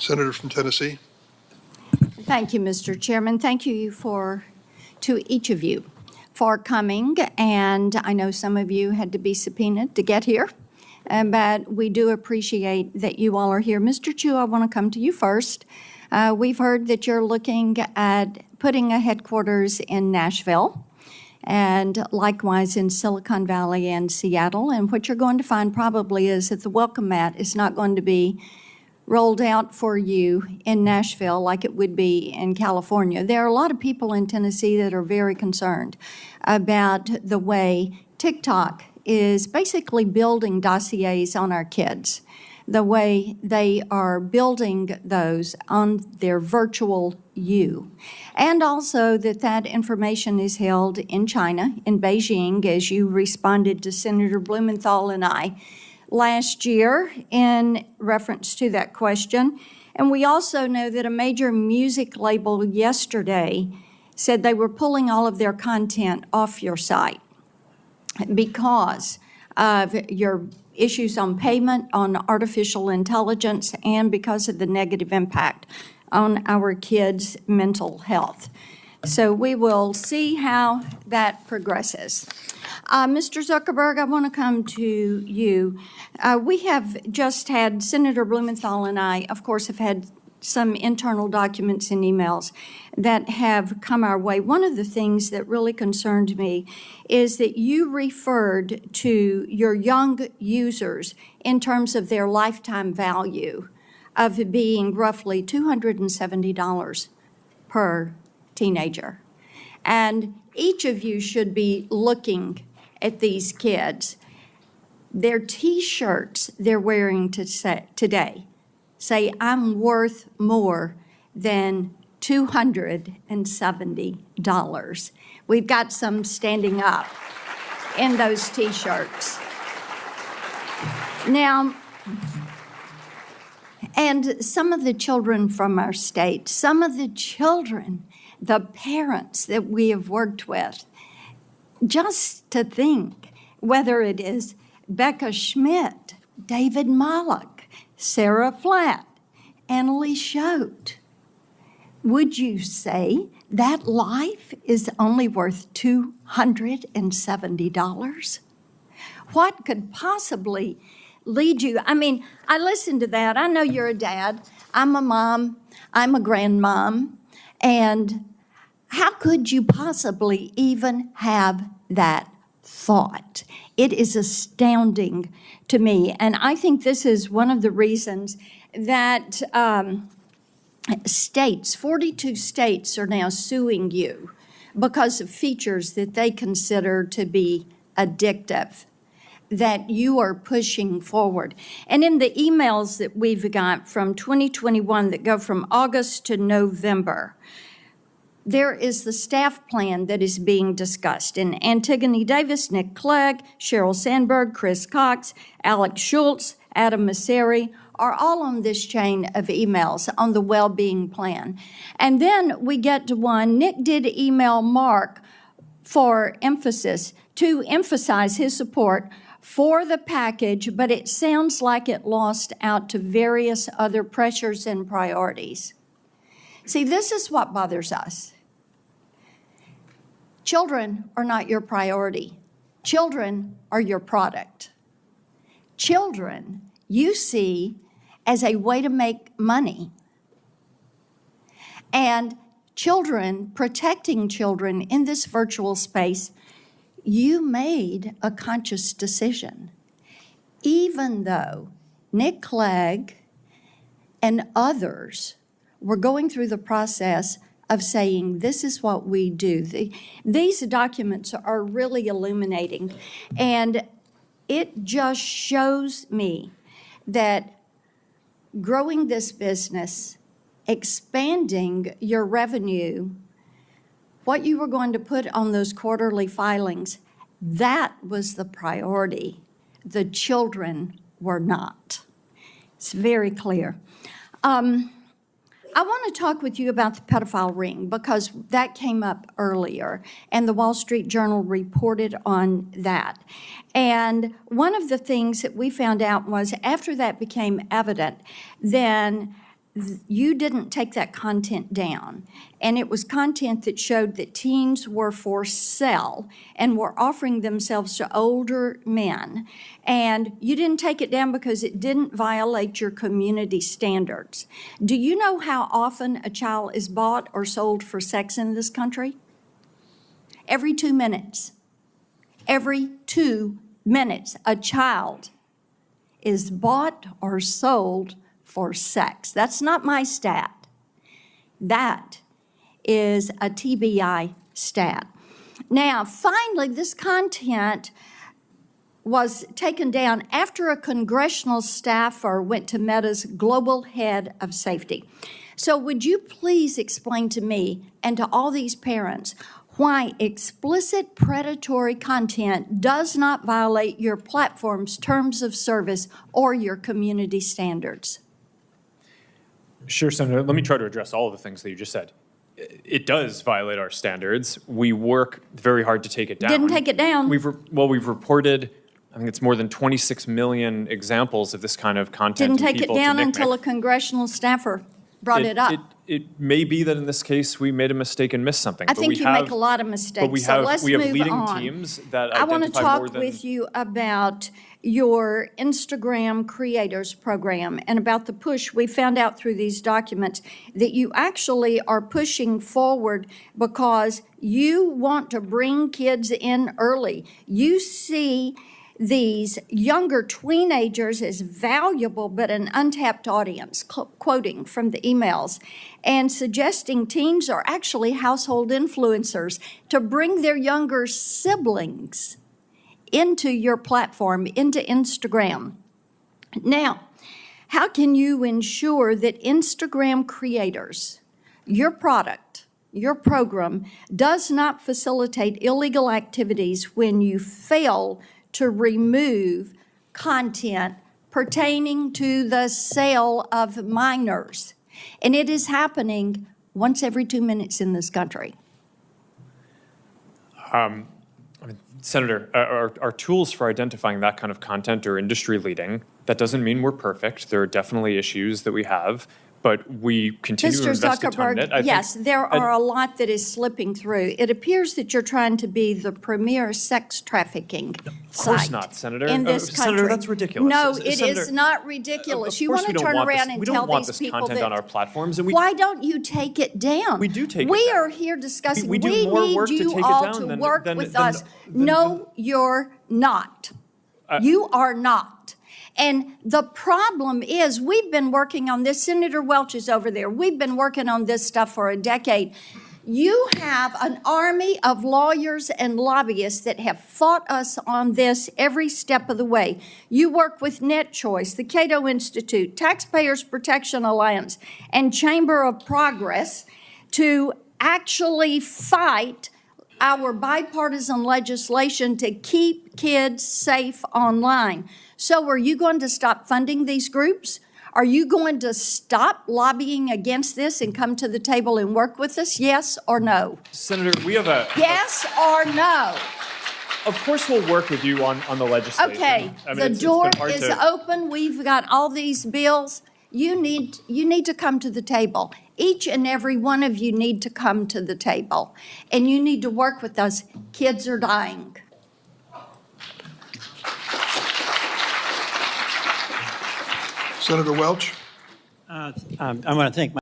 Senator from Tennessee. Thank you, Mr. Chairman. Thank you to each of you for coming. And I know some of you had to be subpoenaed to get here, but we do appreciate that you all are here. Mr. Chu, I want to come to you first. We've heard that you're looking at putting a headquarters in Nashville and likewise in Silicon Valley and Seattle. And what you're going to find probably is that the welcome mat is not going to be rolled out for you in Nashville like it would be in California. There are a lot of people in Tennessee that are very concerned about the way TikTok is basically building dossiers on our kids, the way they are building those on their virtual you. And also that information is held in China, in Beijing, as you responded to Senator Blumenthal and I last year in reference to that question. And we also know that a major music label yesterday said they were pulling all of their content off your site because of your issues on payment, on artificial intelligence, and because of the negative impact on our kids' mental health. So we will see how that progresses. Mr. Zuckerberg, I want to come to you. We have just had, Senator Blumenthal and I, of course, have had some internal documents and emails that have come our way. One of the things that really concerned me is that you referred to your young users in terms of their lifetime value of being roughly $270 per teenager. And each of you should be looking at these kids. Their T-shirts they're wearing today say, "I'm worth more than $270. We've got some standing up in those T-shirts. Now, and some of the children from our state, some of the children, the parents that we have worked with, just to think, whether it is Becca Schmidt, David Mollick, Sarah Flatt, Annalie Schote, would you say that life is only worth $270? What could possibly lead you? I mean, I listened to that. I know you're a dad. I'm a mom. I'm a grandmom. And how could you possibly even have that thought? It is astounding to me. And I think this is one of the reasons that states, 42 states are now suing you because of features that they consider to be addictive, that you are pushing forward. And in the emails that we've got from 2021 that go from August to November, there is the staff plan that is being discussed. And Antigone Davis, Nick Clegg, Sheryl Sandberg, Chris Cox, Alex Schultz, Adam Masseri are all on this chain of emails on the well-being plan. And then we get to one, Nick did email Mark for emphasis, to emphasize his support for the package, but it sounds like it lost out to various other pressures and priorities. See, this is what bothers us. Children are not your priority. Children are your product. Children you see as a way to make money. And children, protecting children in this virtual space, you made a conscious decision. Even though Nick Clegg and others were going through the process of saying, this is what we do. These documents are really illuminating. And it just shows me that growing this business, expanding your revenue, what you were going to put on those quarterly filings, that was the priority. The children were not. It's very clear. I want to talk with you about the pedophile ring because that came up earlier, and the Wall Street Journal reported on that. And one of the things that we found out was after that became evident, then you didn't take that content down, and it was content that showed that teens were for sale and were offering themselves to older men, and you didn't take it down because it didn't violate your community standards. Do you know how often a child is bought or sold for sex in this country? Every 2 minutes. Every 2 minutes, a child is bought or sold for sex. That's not my stat. That is a TBI stat. Now, finally, this content was taken down after a congressional staffer went to Meta's global head of safety. So would you please explain to me and to all these parents why explicit predatory content does not violate your platform's terms of service or your community standards? Sure, Senator. Let me try to address all of the things that you just said. It does violate our standards. We work very hard to take it down. Didn't take it down. We've reported, I think it's more than 26 million examples of this kind of content. Didn't take it down until a congressional staffer brought it up. It may be that in this case we made a mistake and missed something. I think you make a lot of mistakes. But we so have let's leading move on. teams that I want to identify more talk than. with you about your Instagram Creators Program and about the push. We found out through these documents that you actually are pushing forward because you want to bring kids in early. You see these younger teenagers as valuable but an untapped audience, quoting from the emails, and suggesting teens are actually household influencers to bring their younger siblings into your platform, into Instagram. Now, how can you ensure that Instagram creators, your product, your program, does not facilitate illegal activities when you fail to remove content pertaining to the sale of minors? And it is happening once every 2 minutes in this country. Senator, our tools for identifying that kind of content are industry leading. That doesn't mean we're perfect. There are definitely issues that we have, but we continue to invest a ton in it. Yes, there are a lot that is slipping through. It appears that you're trying to be the premier sex trafficking Of course site not, Senator. in this country. Senator, that's ridiculous. No, it Senator, is not ridiculous. Of You course want we to don't turn want around this. and We tell don't want these this people content that, on our platforms, and why don't you take it down? We do take it We down. are here discussing. We do more need work to you take it all down to than- work than- with than- us. than- No, you're not. You are not. And the problem is, we've been working on this. Senator Welch is over there. We've been working on this stuff for a decade. You have an army of lawyers and lobbyists that have fought us on this every step of the way. You work with NetChoice, the Cato Institute, Taxpayers Protection Alliance, and Chamber of Progress to actually fight our bipartisan legislation to keep kids safe online. So are you going to stop funding these groups? Are you going to stop lobbying against this and come to the table and work with us? Yes or no? Senator, we have a... Yes or no? Of course we'll work with you on the legislation. Okay, I mean, the it's door been hard is to- open. We've got all these bills. You need to come to the table. Each and every one of you need to come to the table, and you need to work with us. Kids are dying. Senator Welch? I want to thank my